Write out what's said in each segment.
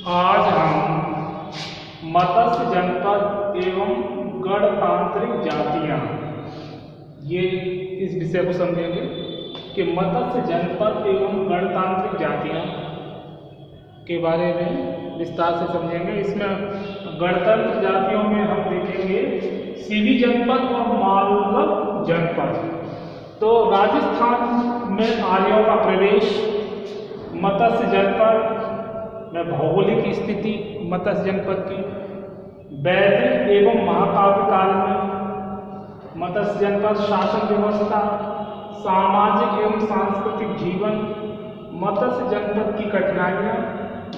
आज हम मत्स्य जनपद एवं गणतांत्रिक जातियाँ ये इस विषय को समझेंगे कि मत्स्य जनपद एवं गणतांत्रिक जातियाँ के बारे में विस्तार से समझेंगे। इसमें गणतंत्र जातियों में हम देखेंगे सीवी जनपद और मालवा जनपद। तो राजस्थान में आर्यों का प्रवेश, मत्स्य जनपद में भौगोलिक स्थिति मत्स्य जनपद की, वैदिक एवं महाकाव्य काल में मत्स्य जनपद शासन व्यवस्था, सामाजिक एवं सांस्कृतिक जीवन, मत्स्य जनपद की कठिनाइयाँ,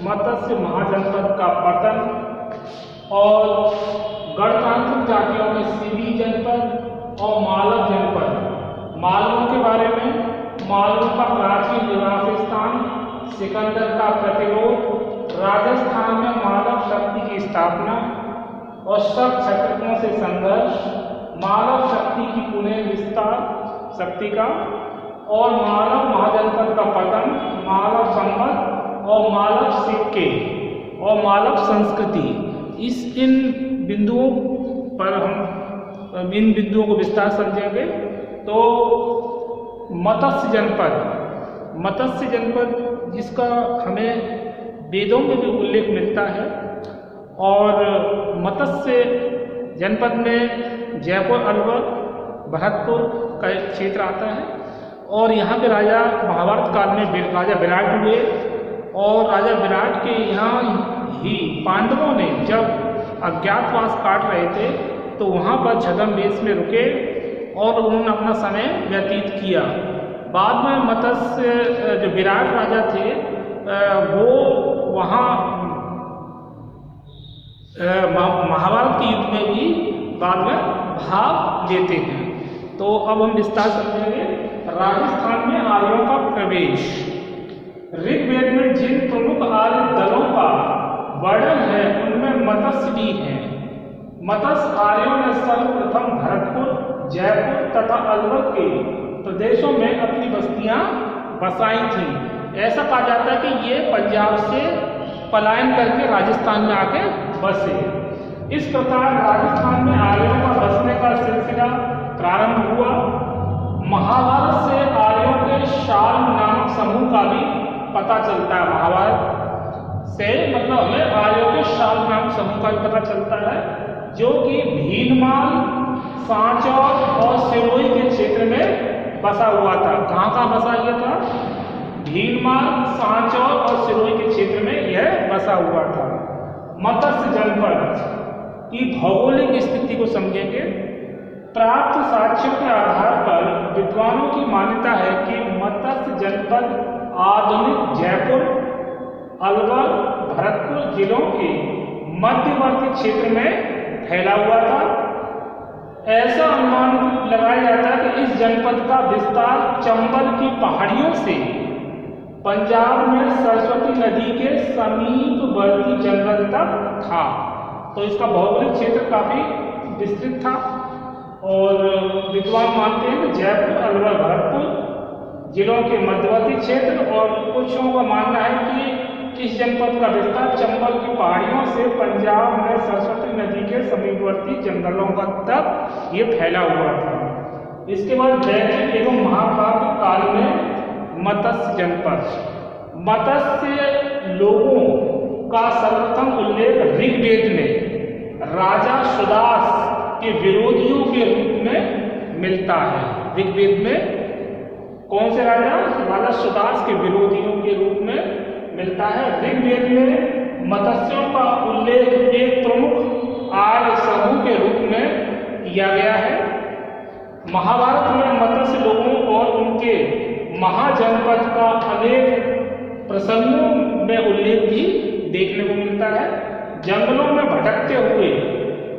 मत्स्य महाजनपद का पतन और गणतांत्रिक जातियों में सीवी जनपद और मालवा जनपद। मालवों के बारे में मालवों का प्राचीन निवास स्थान, सिकंदर का प्रतिरोध, राजस्थान में मानव शक्ति की स्थापना और सब क्षत्रियों से संघर्ष, मानव शक्ति की पुनः विस्तार शक्ति का और मानव महाजनपद का पतन, मानव संबंध और मानव सिक्के और मानव संस्कृति। इन बिंदुओं पर हम इन बिंदुओं को विस्तार समझेंगे। तो मत्स्य जनपद जिसका हमें वेदों में भी उल्लेख मिलता है और मत्स्य जनपद में जयपुर, अलवर, भरतपुर का एक क्षेत्र आता है और यहाँ के राजा महाभारत काल में राजा विराट हुए और राजा विराट के यहाँ ही पांडवों ने जब अज्ञातवास काट रहे थे तो वहाँ पर छद्मवेश में रुके और उन्होंने अपना समय व्यतीत किया। बाद में मत्स्य जो विराट राजा थे वो वहाँ महाभारत के युद्ध में भी बाद में भाग लेते हैं। तो अब हम विस्तार समझेंगे राजस्थान में आर्यों का प्रवेश। ऋग्वेद में जिन प्रमुख आर्य दलों का वर्णन है उनमें मत्स्य भी है। मत्स्य आर्यों ने सर्वप्रथम भरतपुर, जयपुर तथा अलवर के प्रदेशों में अपनी बस्तियां बसाई थी। ऐसा कहा जाता है कि ये पंजाब से पलायन करके राजस्थान में आके बसे। इस प्रकार राजस्थान में आर्यों का बसने का सिलसिला प्रारंभ हुआ। महाभारत से आर्यों के शाल नामक समूह का भी पता चलता है। महाभारत से मतलब हमें आर्यों के शाल नामक समूह का भी पता चलता है जो कि भीलमाल, सांचौर और सिरोही के क्षेत्र में बसा हुआ था। कहाँ बसा हुआ था? भीलमाल, सांचौर और सिरोही के क्षेत्र में यह बसा हुआ था। मत्स्य जनपद की भौगोलिक स्थिति को समझेंगे। प्राप्त साक्ष्यों के आधार पर विद्वानों की मान्यता है कि मत्स्य जनपद आधुनिक जयपुर, अलवर, भरतपुर जिलों के मध्यवर्ती क्षेत्र में फैला हुआ था। ऐसा अनुमान लगाया जाता है कि इस जनपद का विस्तार चंबल की पहाड़ियों से पंजाब में सरस्वती नदी के समीपवर्ती जंगल तक था। तो इसका भौगोलिक क्षेत्र काफी विस्तृत था और विद्वान मानते हैं कि जयपुर, अलवर, भरतपुर जिलों के मध्यवर्ती क्षेत्र और कुछ लोगों का मानना है कि इस जनपद का विस्तार चंबल की पहाड़ियों से पंजाब में सरस्वती नदी के समीपवर्ती जंगलों तक ये फैला हुआ था। इसके बाद वैदिक एवं महाकाव्य काल में मत्स्य जनपद। मत्स्य लोगों का सर्वप्रथम उल्लेख ऋग्वेद में राजा सुदास के विरोधियों के रूप में मिलता है। ऋग्वेद में कौन से राजा? राजा सुदास के विरोधियों के रूप में मिलता है। ऋग्वेद में मत्स्यों का उल्लेख एक प्रमुख आर्य समूह के रूप में किया गया है। महाभारत में मत्स्य लोगों और उनके महाजनपद का अनेक प्रसंगों में उल्लेख भी देखने को मिलता है। जंगलों में भटकते हुए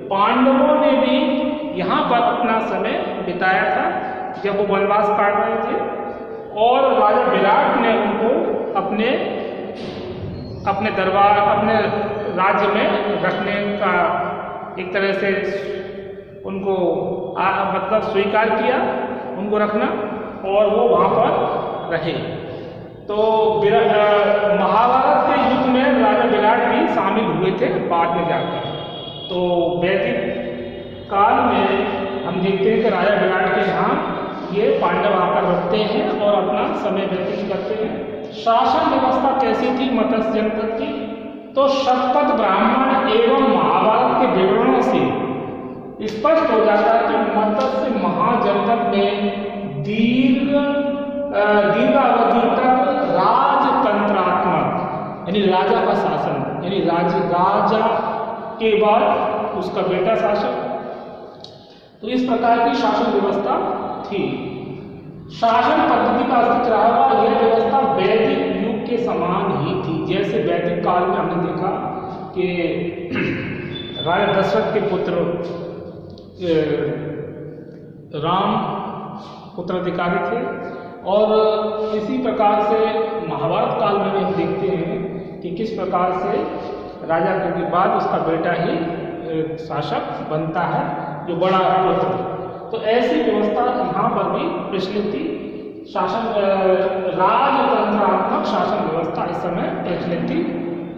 पांडवों ने भी यहाँ पर अपना समय बिताया था जब वो वनवास काट रहे थे और राजा विराट ने उनको अपने दरबार, अपने राज्य में रखने का एक तरह से उनको मतलब स्वीकार किया उनको रखना और वो वहाँ पर रहे। तो महाभारत के युग में राजा विराट भी शामिल हुए थे बाद में जाकर। तो वैदिक काल में हम देखते हैं कि राजा विराट के यहाँ ये पांडव आकर रुकते हैं और अपना समय व्यतीत करते हैं। शासन व्यवस्था कैसी थी मत्स्य जनपद की? तो शतपथ ब्राह्मण एवं महाभारत के विवरणों से स्पष्ट हो जाता है कि मत्स्य महाजनपद में दीर्घ अवधि तक राजतंत्रात्मक यानी राजा का शासन, यानी राजा के बाद उसका बेटा शासक, तो इस प्रकार की शासन व्यवस्था थी। शासन पद्धति का अस्तित्व रहा हुआ यह व्यवस्था वैदिक युग के समान ही थी। जैसे वैदिक काल में हमने देखा कि राजा दशरथ के पुत्र राम उत्तराधिकारी थे, और इसी प्रकार से महाभारत काल में हम देखते हैं कि किस प्रकार से राजा के बाद उसका बेटा ही शासक बनता है, जो बड़ा पुत्र। तो ऐसी व्यवस्था यहाँ पर भी प्रचलित थी। शासन राजतंत्रात्मक शासन व्यवस्था इस समय प्रचलित थी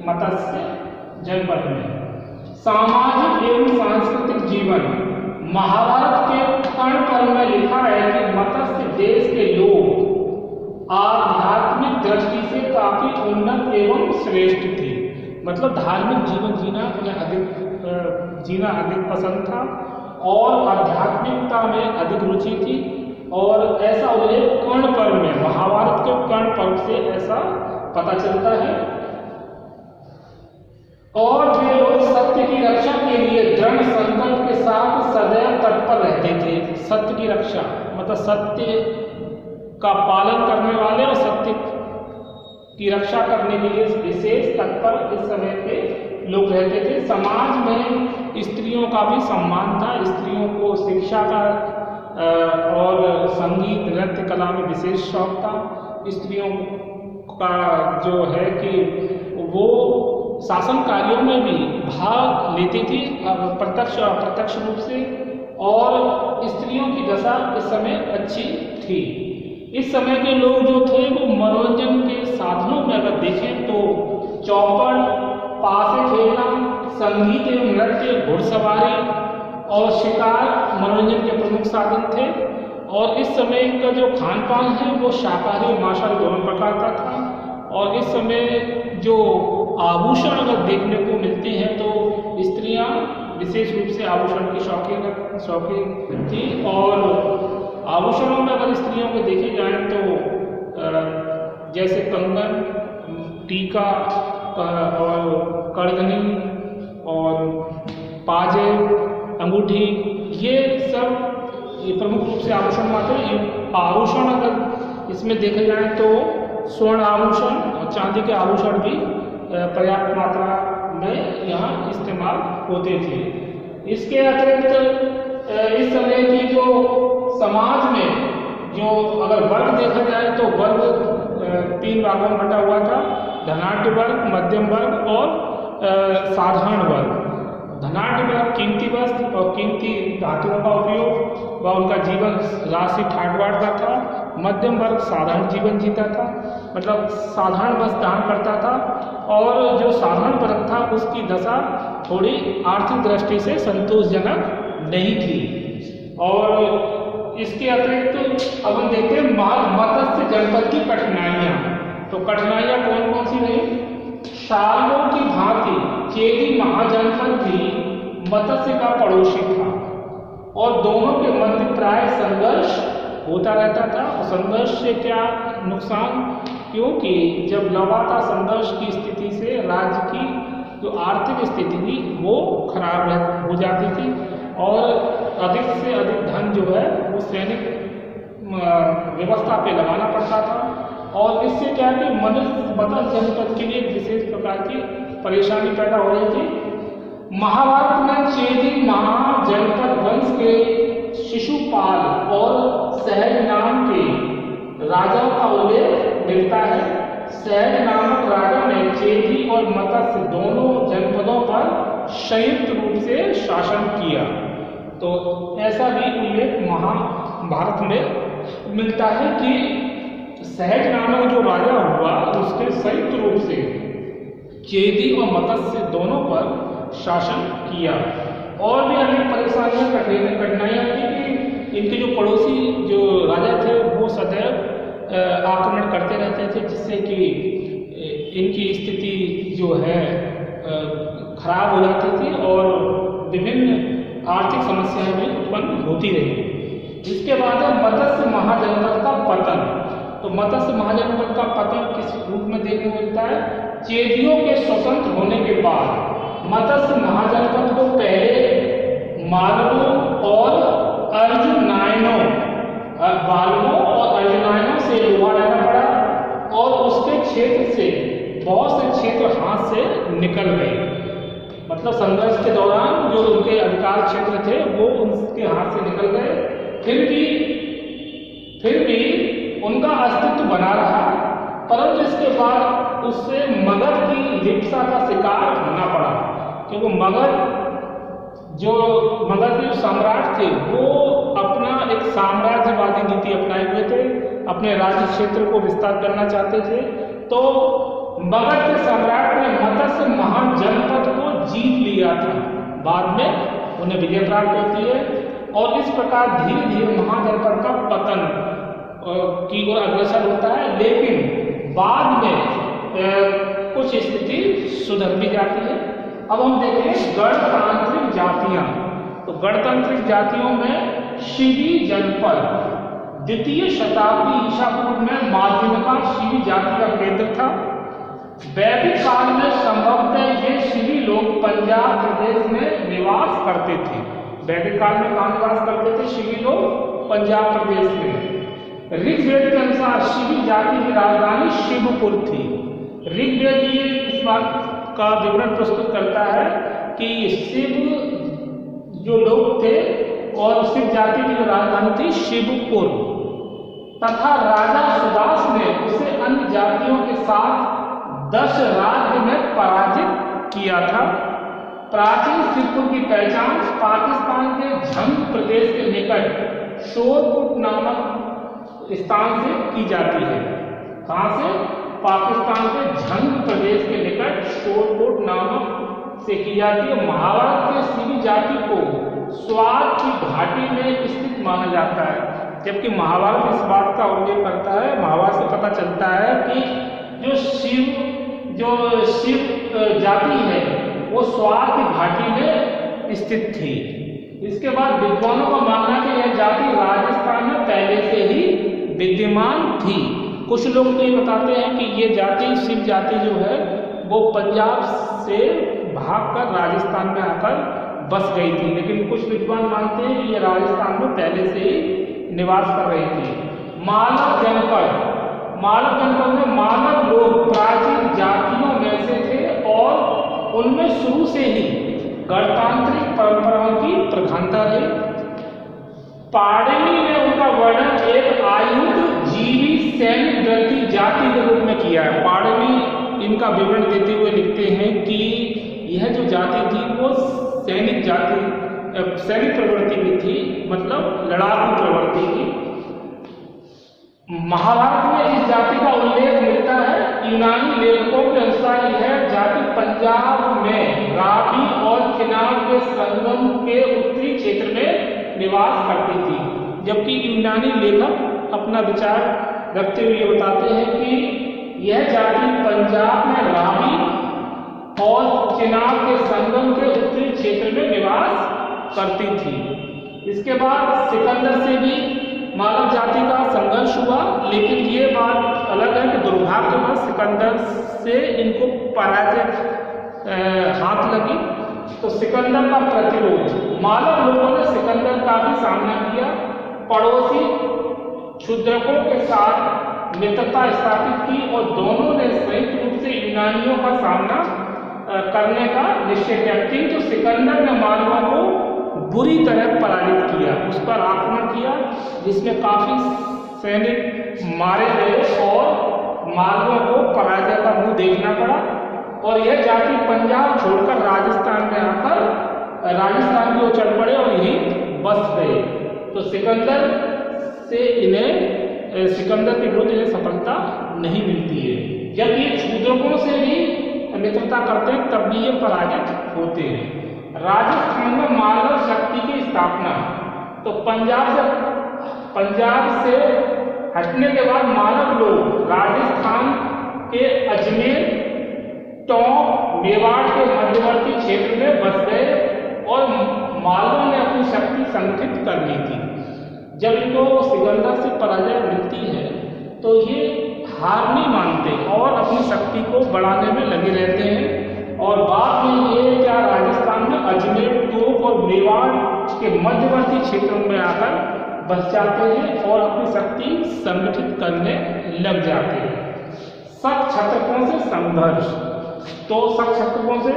मत्स्य जनपद में। सामाजिक एवं सांस्कृतिक जीवन महाभारत के कर्ण पर्व में लिखा है कि मत्स्य देश के लोग आध्यात्मिक दृष्टि से काफी उन्नत एवं श्रेष्ठ थे। मतलब धार्मिक जीवन जीना अधिक पसंद था और आध्यात्मिकता में अधिक रुचि थी। और ऐसा उल्लेख कर्ण पर्व में, महाभारत के कर्ण पर्व से ऐसा पता चलता है। और वे लोग सत्य की रक्षा के लिए दृढ़ संकल्प के साथ सदैव तत्पर रहते थे। सत्य की रक्षा मतलब सत्य का पालन करने वाले और सत्य की रक्षा करने के लिए विशेष तत्पर इस समय पे लोग रहते थे। समाज में स्त्रियों का भी सम्मान था, स्त्रियों को शिक्षा का और संगीत नृत्य कला में विशेष शौक था। स्त्रियों का जो है कि वो शासन कार्यों में भी भाग लेती थी प्रत्यक्ष और अप्रत्यक्ष रूप से, और स्त्रियों की दशा इस समय अच्छी थी। इस समय के लोग जो थे वो मनोरंजन के साधनों में अगर देखें तो चौपड़, पासे खेलना, संगीत एवं नृत्य, घुड़सवारी और शिकार मनोरंजन के प्रमुख साधन थे। और इस समय का जो खान पान है वो शाकाहारी और मांसाहारी दोनों प्रकार का था। और इस समय जो आभूषण अगर देखने को मिलते हैं तो स्त्रियां विशेष रूप से आभूषण की शौकीन थी। और आभूषणों में अगर स्त्रियों को देखे जाए तो जैसे कंगन, टीका और करधनी और पाजे, अंगूठी, ये सब प्रमुख रूप से आभूषण मात्र। आभूषण अगर इसमें देखे जाए तो स्वर्ण आभूषण और चांदी के आभूषण भी पर्याप्त मात्रा में यहाँ इस्तेमाल होते थे। इसके अतिरिक्त इस समय की जो समाज में जो अगर वर्ग देखा जाए तो वर्ग 3 भागों में बटा हुआ था: धनाढ्य वर्ग, मध्यम वर्ग और साधारण वर्ग। धनाढ्य वर्ग कीमती वस्त्र और कीमती धातुओं का उपयोग व उनका जीवन राशि ठाट बांटता था। मध्यम वर्ग साधारण जीवन जीता था, मतलब साधारण वस्त्र दान करता था। और जो साधारण वर्ग था उसकी दशा थोड़ी आर्थिक दृष्टि से संतोषजनक नहीं थी। और इसके अतिरिक्त अब हम देखते हैं मत्स्य जनपद की कठिनाइयाँ। तो कठिनाइयाँ कौन कौन सी रही? शालों की भांति चेदी महाजनपद भी मत्स्य का पड़ोसी था और दोनों के मध्य प्राय संघर्ष होता रहता था। और संघर्ष से क्या नुकसान? क्योंकि जब लगातार संघर्ष की स्थिति से राज्य की जो आर्थिक स्थिति थी वो खराब हो जाती थी और अधिक से अधिक धन जो है वो सैनिक व्यवस्था पे लगाना पड़ता था। और इससे क्या कि मत्स्य जनपद के लिए विशेष प्रकार की परेशानी पैदा हो रही थी। महाभारत में चेदी महाजनपद वंश के शिशुपाल और सहज नाम के राजाओं का उल्लेख मिलता है। सहज नामक राजा ने चेदी और मत्स्य दोनों जनपदों पर संयुक्त रूप से शासन किया। तो ऐसा भी उल्लेख महाभारत में मिलता है कि सहज नामक जो राजा हुआ उसके संयुक्त रूप से चेदी और मत्स्य दोनों पर शासन किया। और भी अनेक परेशानियां कठिनाइयाँ थी कि इनके जो पड़ोसी जो राजा थे वो सदैव आक्रमण करते रहते थे, जिससे कि इनकी स्थिति जो है खराब हो जाती थी और विभिन्न आर्थिक समस्याएं भी उत्पन्न होती रही। इसके बाद है मत्स्य महाजनपद का पतन। तो मत्स्य महाजनपद का पतन किस रूप में देखने को मिलता है? चेदियों के स्वतंत्र होने के बाद मत्स्य महाजनपद को पहले मालवों और अर्जुनायनों से लुढ़ा लेना पड़ा और उसके क्षेत्र से बहुत से क्षेत्र हाथ से निकल गए। मतलब संघर्ष के दौरान जो उनके अधिकार क्षेत्र थे वो उनके हाथ से निकल गए। फिर भी उनका अस्तित्व बना रहा, परंतु इसके बाद उससे मगध की लिप्सा का शिकार होना पड़ा, क्योंकि मगध के सम्राट थे वो अपना एक साम्राज्यवादी नीति अपनाए हुए थे, अपने राज्य क्षेत्र को विस्तार करना चाहते थे। तो मगध के सम्राट ने मत्स्य महाजनपद को जीत लिया था, बाद में उन्हें विजय प्राप्त होती है और इस प्रकार धीरे धीरे महाजनपद का पतन की ओर अग्रसर होता है। लेकिन बाद में कुछ स्थिति सुधर भी जाती है। अब हम देखें गणतांत्रिक जातियां। तो गणतांत्रिक जातियों में शिवी जनपद द्वितीय शताब्दी ईसा पूर्व में माध्यमिका शिवी जाति का केंद्र था। वैदिक काल में संभवतः ये शिवी लोग पंजाब प्रदेश में निवास करते थे। वैदिक काल में कहाँ निवास करते थे शिवी लोग? पंजाब प्रदेश में। ऋग्वेद के अनुसार शिवी जाति की राजधानी शिवपुर थी। ऋग्वेद ये इस बात का विवरण प्रस्तुत करता है कि शिव जो लोग थे और शिव जाति की जो राजधानी थी शिवपुर, तथा राजा सुदास ने उसे अन्य जातियों के साथ 10 राज्य में पराजित किया था। प्राचीन शिवपुर की पहचान पाकिस्तान के झंग प्रदेश के निकट शोरपुट नामक स्थान से की जाती है। कहाँ से? पाकिस्तान के झंग प्रदेश के निकट शोरपुट नामक से की जाती है। महाभारत के शिवी जाति को स्वात की घाटी में स्थित माना जाता है, जबकि महाभारत इस बात का उल्लेख करता है, महाभारत से पता चलता है कि जो शिव जाति है वो स्वात की घाटी में स्थित थी। इसके बाद विद्वानों का मानना है कि यह जाति राजस्थान में पहले से ही विद्यमान थी। कुछ लोग तो ये बताते हैं कि ये जाति शिव जाति जो है वो पंजाब से भागकर राजस्थान में आकर बस गई थी, लेकिन कुछ विद्वान मानते हैं कि ये राजस्थान में पहले से ही निवास कर रही थी। मालव जनपद में मालव लोग प्राचीन जातियों में से थे और उनमें शुरू से ही गणतांत्रिक परंपराओं की प्रधानता रही। पाड़िनी ने उनका वर्णन एक आयुध जीवी सैनिक दल की जाति के रूप में किया है। पाड़िनी इनका विवरण देते हुए लिखते हैं कि यह जो जाति थी वो सैनिक प्रवृत्ति की थी, मतलब लड़ाकू प्रवृत्ति की। महाभारत में इस जाति का उल्लेख मिलता है। यूनानी लेखकों के अनुसार यह जाति पंजाब में रावी और चिनाब के संगम के उत्तरी क्षेत्र में निवास करती थी, जबकि यूनानी लेखक अपना विचार रखते हुए बताते हैं कि यह जाति पंजाब में रावी और चिनाब के संगम के उत्तरी क्षेत्र में निवास करती थी। इसके बाद सिकंदर से भी मालव जाति का संघर्ष हुआ, लेकिन ये बात अलग है कि दुर्भाग्यवश सिकंदर से इनको पराजय हाथ लगी। तो सिकंदर का प्रतिरोध, मालव लोगों ने सिकंदर का भी सामना किया। पड़ोसी क्षुद्रकों के साथ मित्रता स्थापित की और दोनों ने संयुक्त रूप से यूनानियों का सामना करने का निश्चय किया। किंतु सिकंदर ने मालवों को बुरी तरह पराजित किया, उस पर आक्रमण किया, जिसमें काफी सैनिक मारे गए और मालवों को पराजय का मुंह देखना पड़ा और यह जाति पंजाब छोड़कर राजस्थान में आकर राजस्थान की ओर चढ़ पड़े और यहीं बस गए। तो सिकंदर से इन्हें सिकंदर के विरुद्ध इन्हें सफलता नहीं मिलती है। जब ये क्षुद्रकों से भी मित्रता करते हैं तब भी ये पराजित होते हैं। राजस्थान में मालव शक्ति की स्थापना, तो पंजाब से हटने के बाद मालव लोग राजस्थान के अजमेर, टोंक, मेवाड़ के मध्यवर्ती क्षेत्र में बस गए और मालवों ने अपनी शक्ति संगठित कर ली थी। जब इनको सिकंदर से पराजय मिलती है तो ये हार नहीं मानते और अपनी शक्ति को बढ़ाने में लगे रहते हैं और बाद में ये क्या राजस्थान में अजमेर, टोंक और मेवाड़ के मध्यवर्ती क्षेत्रों में आकर बस जाते हैं और अपनी शक्ति संगठित करने लग जाते हैं। शक क्षत्रपों से संघर्ष, तो शक क्षत्रपों से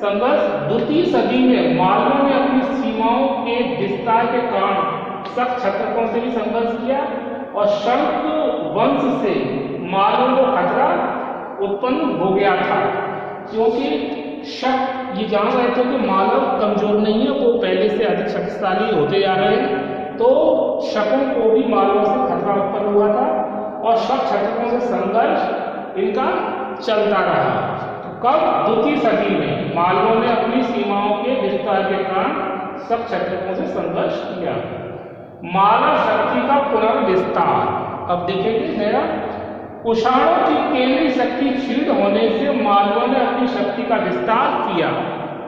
संघर्ष द्वितीय सदी में मालवों ने अपनी सीमाओं के विस्तार के कारण शक क्षत्रपों से भी संघर्ष किया और शंख वंश से मालवों को खतरा उत्पन्न हो गया था, क्योंकि शक ये जान रहे थे कि मालव कमजोर नहीं है, वो पहले से अधिक शक्तिशाली होते जा रहे हैं, तो शकों को भी मालवों से खतरा उत्पन्न हुआ था और शक क्षत्रपों से संघर्ष इनका चलता रहा। तो कब? द्वितीय सदी में मालवों ने अपनी सीमाओं के विस्तार के कारण शक क्षत्रपों से संघर्ष किया। मालव शक्ति का पुनर्विस्तार, अब देखेंगे नया। कुषाणों की केंद्रीय शक्ति क्षीण होने से मालवों ने अपनी शक्ति का विस्तार किया।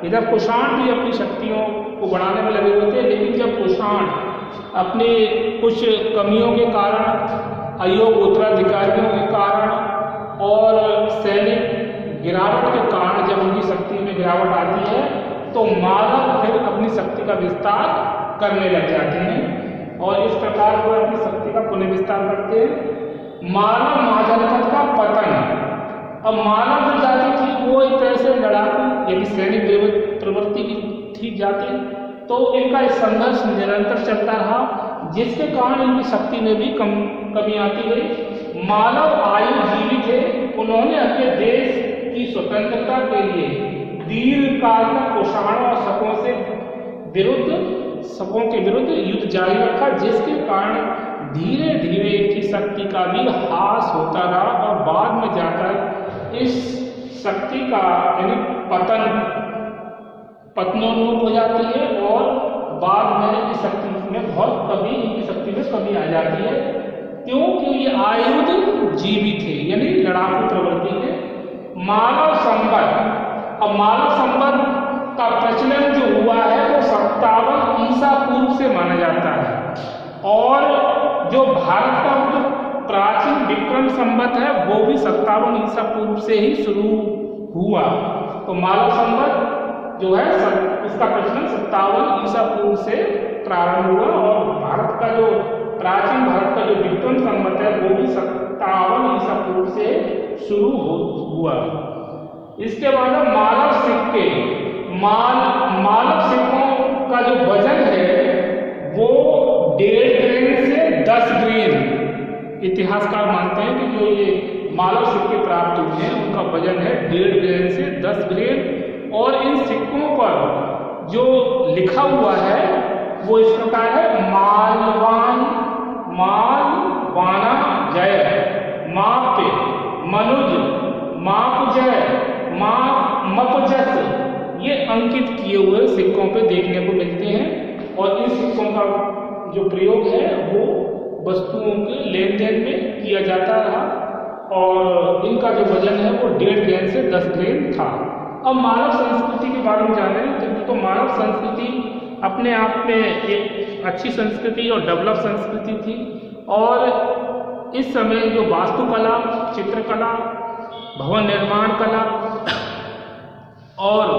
इधर कुषाण भी अपनी शक्तियों को बढ़ाने में लगे हुए थे, लेकिन जब कुषाण अपने कुछ कमियों के कारण, अयोग्य उत्तराधिकारियों के कारण और सैनिक गिरावट के कारण जब उनकी शक्ति में गिरावट आती है तो मालव फिर अपनी शक्ति का विस्तार करने लग जाते हैं और इस प्रकार वो अपनी शक्ति का पुनर्विस्तार करते हैं। मालव महाजनपद का पतन, अब मालव जो जाति थी वो एक तरह से लड़ाकू यदि सैनिक प्रवृत्ति की थी जाती, तो इनका संघर्ष निरंतर चलता रहा जिसके कारण इनकी शक्ति में भी कमी आती गई। मालव आयुजीवी थे, उन्होंने अपने देश की स्वतंत्रता के लिए दीर्घ काल तक कुषाणों और शकों के विरुद्ध युद्ध जारी रखा, जिसके कारण धीरे धीरे इनकी शक्ति का भी ह्रास होता रहा और बाद में जाकर इस शक्ति का यानी पतनोन्मुख हो जाती है और बाद में इस शक्ति में इनकी शक्ति में कमी आ जाती है, क्योंकि ये आयुध जीवी थे यानी लड़ाकू प्रवृत्ति के। मानव संबंध, अब मानव संबंध का प्रचलन जो हुआ है वो 57 ईसा पूर्व से माना जाता है और जो भारत का जो प्राचीन विक्रम संवत है वो भी 57 ईसा पूर्व से ही शुरू हुआ। तो मानव संवत जो है इसका प्रचलन 57 ईसा पूर्व से प्रारंभ हुआ और भारत का जो प्राचीन भारत का जो विक्रम संवत है वो भी 57 ईसा पूर्व से शुरू हुआ। इसके बाद मानव सिक्के, मानव सिक्कों का जो वजन है वो 1.5 ग्रेन से 10 ग्रेन, इतिहासकार मानते हैं कि जो ये मानव सिक्के प्राप्त हुए हैं उनका वजन है 1.5 ग्रेन से 10 ग्रेन और इन सिक्कों पर जो लिखा हुआ है वो इस प्रकार है: मालवाना जय, मापे मनुज, मापजय, मपजस, ये अंकित किए हुए सिक्कों पे देखने को मिलते हैं और इन सिक्कों का जो प्रयोग है वो वस्तुओं के लेन देन में किया जाता रहा और इनका जो वजन है वो 1.5 ग्रेन से 10 ग्रेन था। अब मानव संस्कृति के बारे में जानें तो मानव संस्कृति अपने आप में एक अच्छी संस्कृति और डेवलप संस्कृति थी और इस समय जो वास्तुकला, चित्रकला, भवन निर्माण कला और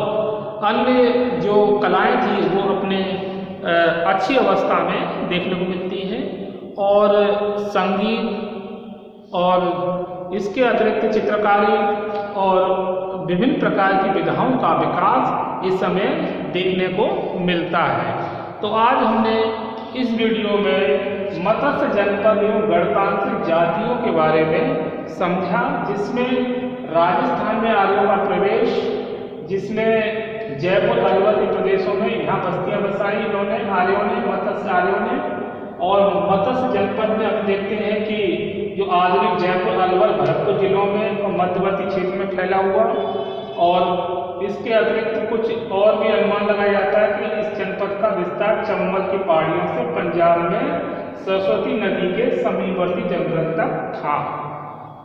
अन्य जो कलाएं थी वो अपने अच्छी अवस्था में देखने को मिलती हैं और संगीत और इसके अतिरिक्त चित्रकारी और विभिन्न प्रकार की विधाओं का विकास इस समय देखने को मिलता है। तो आज हमने इस वीडियो में मत्स्य जनपद एवं गणतांत्रिक जातियों के बारे में समझा, जिसमें राजस्थान में आर्यों का प्रवेश, जिसमें जयपुर अलवर के प्रदेशों में यहाँ बस्तियां बसाई इन्होंने आर्यों ने, मत्स्य आर्यों ने, और मत्स्य जनपद में अब देखते हैं कि आधुनिक जयपुर, अलवर, भरतपुर जिलों में और मध्यवर्ती क्षेत्र में फैला हुआ। और इसके अतिरिक्त कुछ और भी अनुमान लगाया जाता है कि इस जनपद का विस्तार चंबल की पहाड़ियों से पंजाब में सरस्वती नदी के समीपवर्ती जंगल तक था।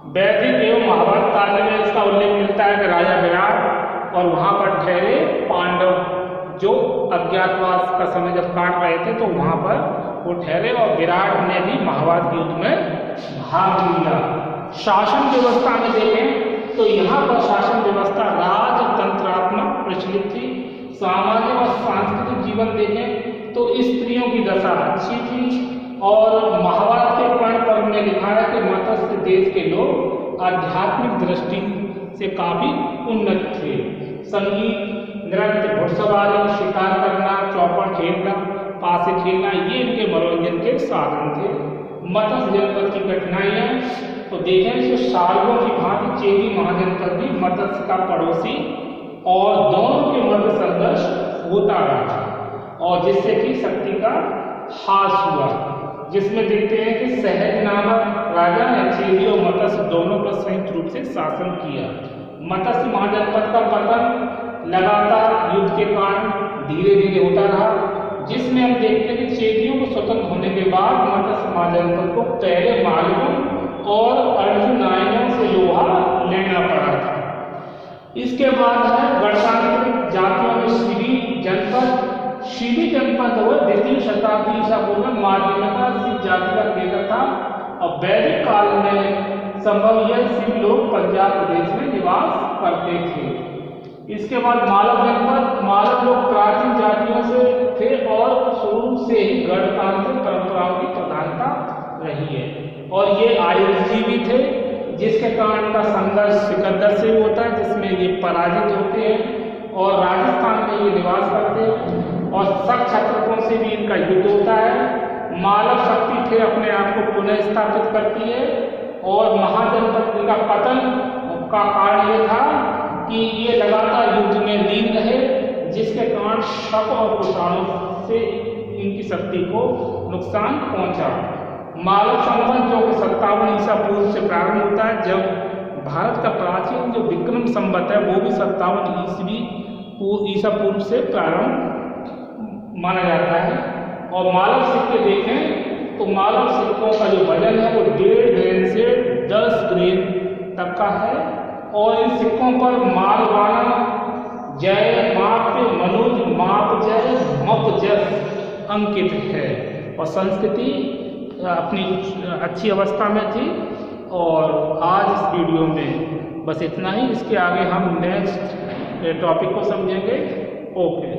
वैदिक एवं महाभारत काल में इसका उल्लेख मिलता है कि राजा विराट और वहां पर ठहरे पांडव जो अज्ञातवास का समय जब काट रहे थे तो वहां पर वो ठहरे और विराट ने भी महाभारत युद्ध में भाग लिया। शासन व्यवस्था में देखें तो यहाँ पर शासन व्यवस्था राजतंत्रात्मक प्रचलित थी। सामाजिक और सांस्कृतिक जीवन देखें तो स्त्रियों की दशा अच्छी थी। और महाभारत के पर्ण पर्व में लिखा है कि मत्स्य देश के लोग आध्यात्मिक दृष्टि से काफी उन्नत थे। संगीत, नृत्य, घुड़सवारी, शिकार करना, चौपड़ खेलना, पासे खेलना, ये इनके मनोरंजन के साधन थे। मत्स्य जनपद की कठिनाइयाँ तो देखें तो सालों की भांति चेदी महाजनपद भी मत्स्य का पड़ोसी और दोनों के मध्य संघर्ष होता रहा और जिससे कि शक्ति का हास हुआ, जिसमें देखते हैं कि सहज नामक राजा ने चेदी और मत्स्य दोनों पर संयुक्त रूप से शासन किया। मत्स्य महाजनपद का पतन लगातार युद्ध के कारण धीरे धीरे होता रहा, जिसमें हम देखते हैं कि चेदियों को स्वतंत्र होने के बाद मत्स्य महाजनपद को पहले मालवों और अर्जुनाइयों से लोहा लेना पड़ा था। इसके बाद है गणतांत्रिक जातियों में शिवी जनपद। शिवी जनपद वह द्वितीय शताब्दी ईसा पूर्व में माध्यमिका सिख जाति का केंद्र था और वैदिक काल में संभव यह सिख लोग पंजाब प्रदेश में निवास करते थे। इसके बाद मालव जनपद। मालव लोग प्राचीन जातियों से थे और शुरू से ही गणतांत्रिक परंपराओं की प्रधानता रही है और ये आयुर्जीवी थे, जिसके कारण इनका संघर्ष सिकंदर से भी होता है जिसमें ये पराजित होते हैं और राजस्थान में ये निवास करते हैं और शक क्षत्रपों से भी इनका युद्ध होता है। मालव शक्ति फिर अपने आप को पुनः स्थापित करती है और महाजनपद का पतन का कारण ये था कि ये लगातार युद्ध में लीन रहे, जिसके कारण शक और कुषाणों से इनकी शक्ति को नुकसान पहुंचा। मालव संवत जो कि 57 ईसा पूर्व से प्रारंभ होता है, जब भारत का प्राचीन जो विक्रम संवत है वो भी 57 ईसा पूर्व से प्रारंभ माना जाता है। और मालव सिक्के देखें तो मालव सिक्कों का जो वजन है वो 1.5 ग्रेन से 10 ग्रेन तक का है और इन सिक्कों पर मालवाना, जय, माप्य, मनुज, माप जय, मप जस अंकित है और संस्कृति अपनी अच्छी अवस्था में थी। और आज इस वीडियो में बस इतना ही। इसके आगे हम नेक्स्ट टॉपिक को समझेंगे। ओके।